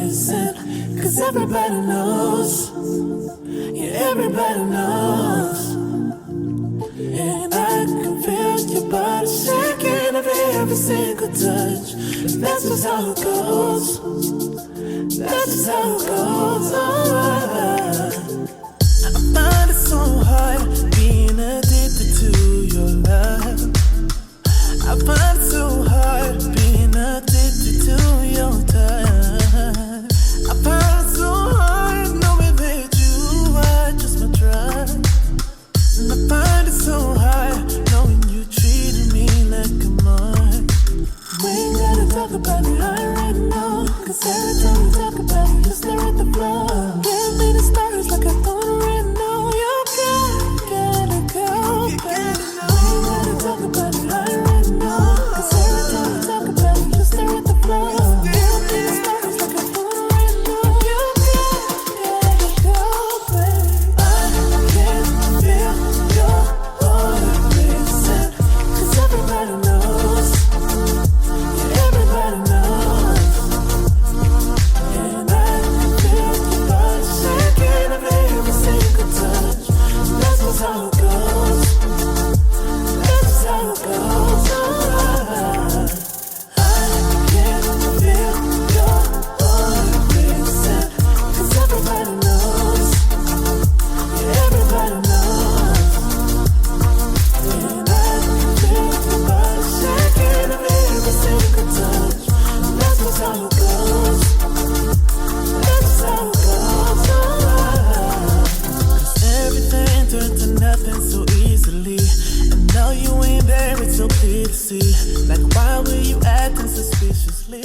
missing. Cause everybody knows, yeah, everybody knows. And I can feel your body shaking every single touch. That's just how it goes. That's just how it goes. I find it so hard being addicted to your love. I find it so hard being addicted to your touch. I find it so hard knowing that you are just my drug. And I find it so hard knowing you treated me like a mark. We ain't gotta talk about it right now. Cause every time we talk about it, you stare at the floor. Give me the stars like I thought right now. You gotta go, baby. We ain't gotta talk about it right now. Cause every time we talk about it, you stare at the floor. Give me the stars like I thought right now. You gotta go, baby. I can feel your heart racing. Cause everybody knows, yeah, everybody knows. And I can feel your body shaking every single touch. That's just how it goes. That's just how it goes. I can feel your heart racing. Cause everybody knows, yeah, everybody knows. And I can feel your body shaking every single touch. That's just how it goes. That's just how it goes. Cause everything turned to nothing so easily. And now you ain't there, it's so clear to see. Like, why were you acting suspiciously?